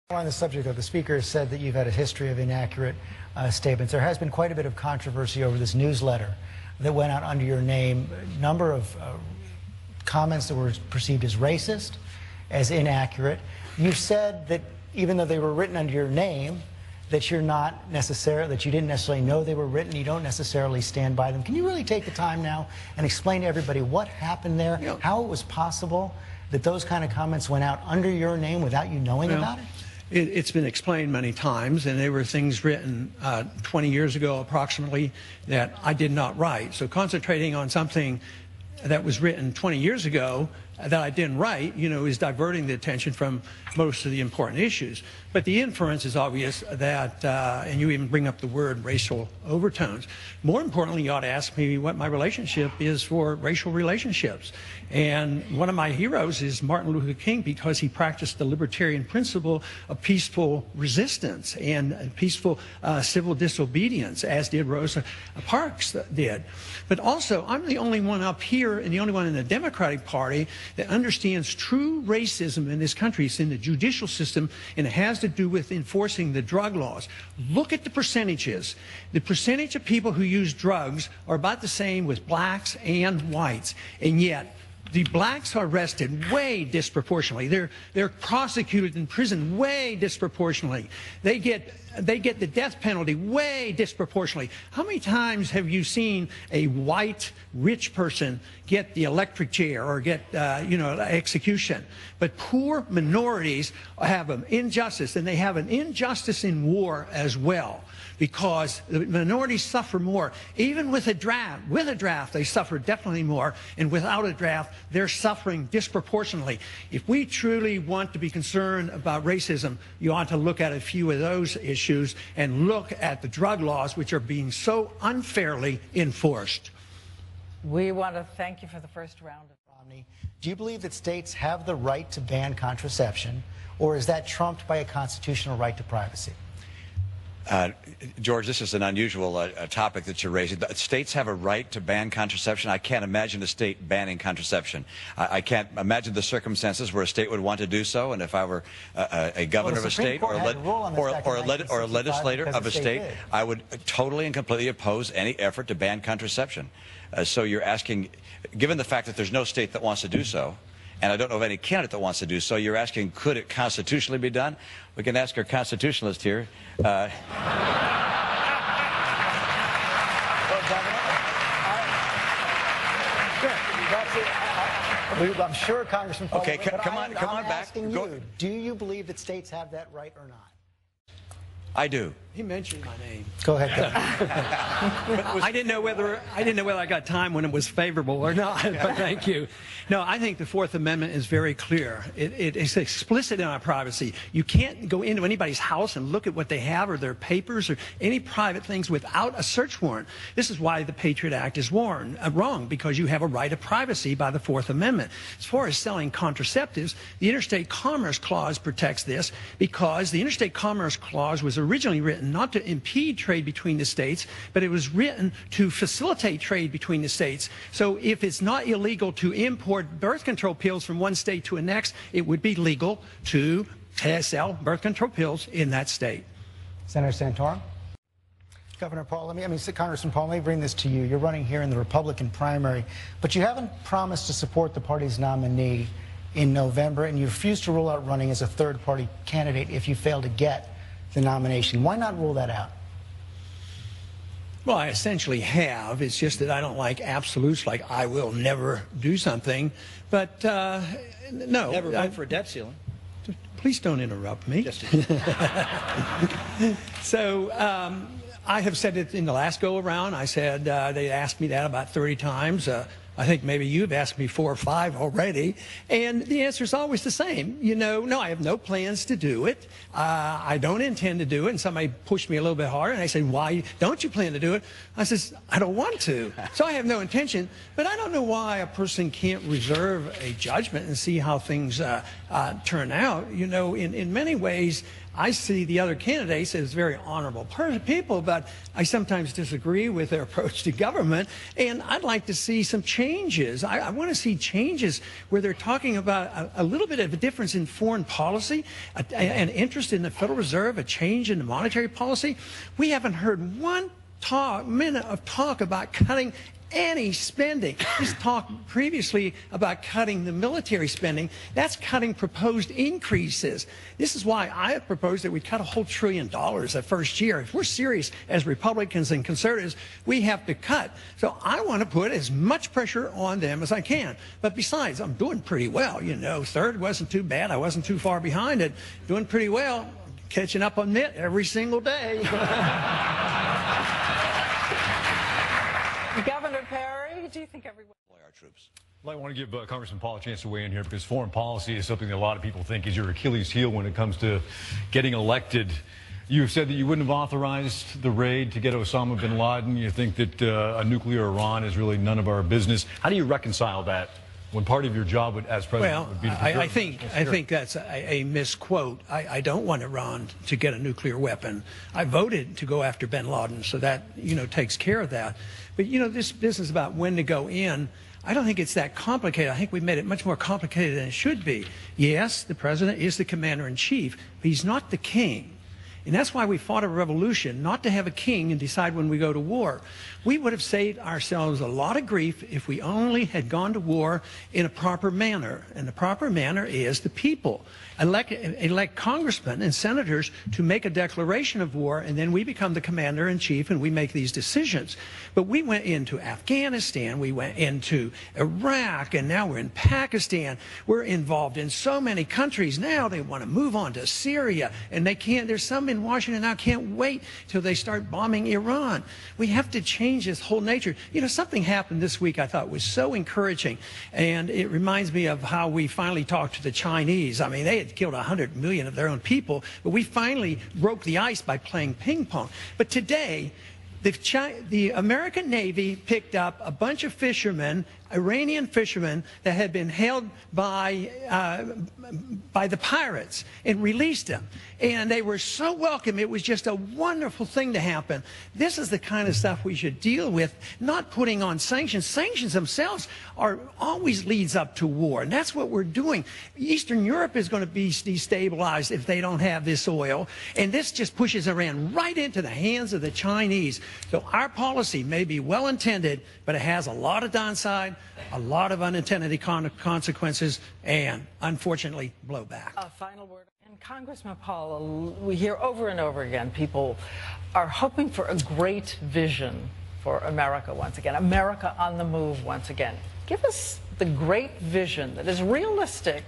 On the subject of the speaker has said that you've had a history of inaccurate statements. There has been quite a bit of controversy over this newsletter that went out under your name. A number of comments that were perceived as racist, as inaccurate. You've said that even though they were written under your name, that you didn't necessarily know they were written. You don't necessarily stand by them. Can you really take the time now and explain to everybody what happened there, how it was possible that those kind of comments went out under your name without you knowing about it? It's been explained many times, and there were things written 20 years ago approximately that I did not write. So concentrating on something that was written 20 years ago that I didn't write, is diverting the attention from most of the important issues. But the inference is obvious that, and you even bring up the word racial overtones. More importantly, you ought to ask me what my relationship is for racial relationships. And one of my heroes is Martin Luther King, because he practiced the libertarian principle of peaceful resistance and peaceful civil disobedience, as did Rosa Parks did. But also, I'm the only one up here and the only one in the Democratic Party that understands true racism in this country. It's in the judicial system, and it has to do with enforcing the drug laws. Look at the percentages. The percentage of people who use drugs are about the same with blacks and whites, and yet the blacks are arrested way disproportionately. They're prosecuted in prison way disproportionately. They get the death penalty way disproportionately. How many times have you seen a white rich person get the electric chair or get execution? But poor minorities have an injustice, and they have an injustice in war as well, because the minorities suffer more. Even with a draft, they suffer definitely more, and without a draft, they're suffering disproportionately. If we truly want to be concerned about racism, you ought to look at a few of those issues and look at the drug laws, which are being so unfairly enforced. We want to thank you for the first round. Romney, do you believe that states have the right to ban contraception, or is that trumped by a constitutional right to privacy? George, this is an unusual topic that you're raising. States have a right to ban contraception. I can't imagine a state banning contraception. I can't imagine the circumstances where a state would want to do so. And if I were a governor of a state or a legislator of a state, I would totally and completely oppose any effort to ban contraception. So you're asking, given the fact that there's no state that wants to do so, and I don't know of any candidate that wants to do so, you're asking, could it constitutionally be done? We can ask our constitutionalist here. I'm sure Congressman Paul. Okay, come on back. Do you believe that states have that right or not? I do. He mentioned my name. Go ahead. I didn't know whether I got time when it was favorable or not, but thank you. No, I think the Fourth Amendment is very clear. It is explicit in our privacy. You can't go into anybody's house and look at what they have or their papers or any private things without a search warrant. This is why the Patriot Act is wrong, because you have a right of privacy by the Fourth Amendment. As far as selling contraceptives, the Interstate Commerce Clause protects this, because the Interstate Commerce Clause was originally written not to impede trade between the states, but it was written to facilitate trade between the states. So if it's not illegal to import birth control pills from one state to the next, it would be legal to sell birth control pills in that state. Senator Santorum? Governor Paul, Congressman Paul, let me bring this to you. You're running here in the Republican primary, but you haven't promised to support the party's nominee in November, and you refuse to rule out running as a third-party candidate if you fail to get the nomination. Why not rule that out? Well, I essentially have. It's just that I don't like absolutes, like I will never do something. But no. Never vote for a debt ceiling. Please don't interrupt me. So I have said it in the last go-around. I said they asked me that about 30 times. I think maybe you've asked me 4 or 5 already, and the answer is always the same. No, I have no plans to do it. I don't intend to do it, and somebody pushed me a little bit harder, and I said, why don't you plan to do it? I says, I don't want to. So I have no intention, but I don't know why a person can't reserve a judgment and see how things turn out. In many ways, I see the other candidates as very honorable people, but I sometimes disagree with their approach to government, and I'd like to see some change changes. I want to see changes where they're talking about a little bit of a difference in foreign policy, an interest in the Federal Reserve, a change in the monetary policy. We haven't heard one minute of talk about cutting any spending. He's talked previously about cutting the military spending. That's cutting proposed increases. This is why I have proposed that we cut a whole $1 trillion the first year. If we're serious as Republicans and conservatives, we have to cut. So I want to put as much pressure on them as I can. But besides, I'm doing pretty well. You know, third wasn't too bad. I wasn't too far behind it. Doing pretty well. Catching up on Mitt every single day. Governor Perry, do you think everyone... Our troops. Well, I want to give Congressman Paul a chance to weigh in here because foreign policy is something that a lot of people think is your Achilles heel when it comes to getting elected. You've said that you wouldn't have authorized the raid to get Osama bin Laden. You think that a nuclear Iran is really none of our business. How do you reconcile that when part of your job as president would be to prepare? I think that's a misquote. I don't want Iran to get a nuclear weapon. I voted to go after bin Laden, so that, you know, takes care of that. But, you know, this business about when to go in, I don't think it's that complicated. I think we've made it much more complicated than it should be. Yes, the president is the commander-in-chief, but he's not the king. And that's why we fought a revolution, not to have a king and decide when we go to war. We would have saved ourselves a lot of grief if we only had gone to war in a proper manner. And the proper manner is the people elect congressmen and senators to make a declaration of war, and then we become the commander-in-chief and we make these decisions. But we went into Afghanistan, we went into Iraq, and now we're in Pakistan. We're involved in so many countries. Now they want to move on to Syria, and they can't. There's some in Washington now can't wait till they start bombing Iran. We have to change this whole nature. You know, something happened this week I thought was so encouraging, and it reminds me of how we finally talked to the Chinese. I mean, they had killed 100 million of their own people, but we finally broke the ice by playing ping pong. But today, the American Navy picked up a bunch of fishermen, Iranian fishermen, that had been held by the pirates and released them. And they were so welcome. It was just a wonderful thing to happen. This is the kind of stuff we should deal with, not putting on sanctions. Sanctions themselves always leads up to war, and that's what we're doing. Eastern Europe is going to be destabilized if they don't have this oil, and this just pushes Iran right into the hands of the Chinese. So our policy may be well-intended, but it has a lot of downside, a lot of unintended consequences, and unfortunately, blowback. A final word. And Congressman Paul, we hear over and over again people are hoping for a great vision for America once again, America on the move once again. Give us the great vision that is realistic,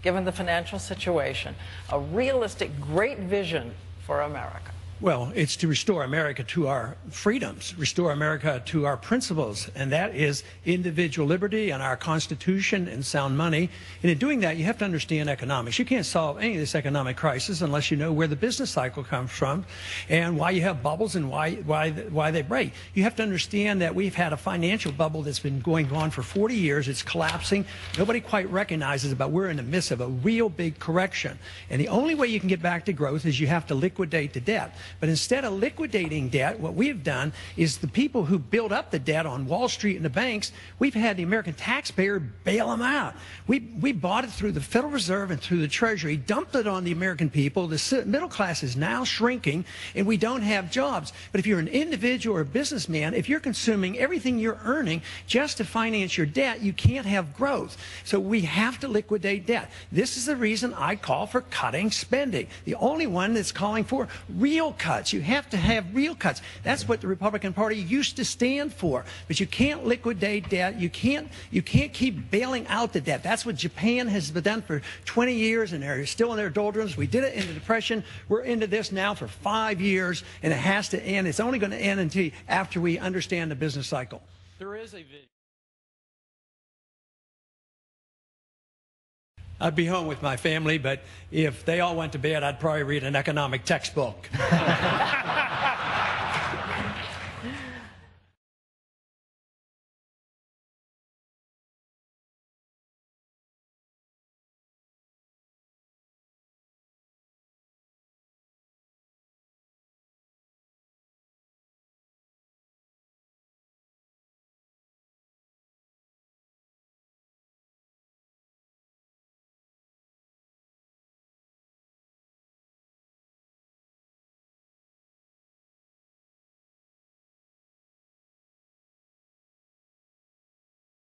given the financial situation, a realistic, great vision for America. Well, it's to restore America to our freedoms, restore America to our principles, and that is individual liberty and our Constitution and sound money. And in doing that, you have to understand economics. You can't solve any of this economic crisis unless you know where the business cycle comes from and why you have bubbles and why they break. You have to understand that we've had a financial bubble that's been going on for 40 years. It's collapsing. Nobody quite recognizes it, but we're in the midst of a real big correction. And the only way you can get back to growth is you have to liquidate the debt. But instead of liquidating debt, what we've done is the people who build up the debt on Wall Street and the banks, we've had the American taxpayer bail them out. We bought it through the Federal Reserve and through the Treasury, dumped it on the American people. The middle class is now shrinking, and we don't have jobs. But if you're an individual or a businessman, if you're consuming everything you're earning just to finance your debt, you can't have growth. So we have to liquidate debt. This is the reason I call for cutting spending. The only one that's calling for real cuts. You have to have real cuts. That's what the Republican Party used to stand for. But you can't liquidate debt. You can't keep bailing out the debt. That's what Japan has done for 20 years, and they're still in their doldrums. We did it in the Depression. We're into this now for 5 years, and it has to end. It's only going to end until after we understand the business cycle. There is a vision. I'd be home with my family, but if they all went to bed, I'd probably read an economic textbook.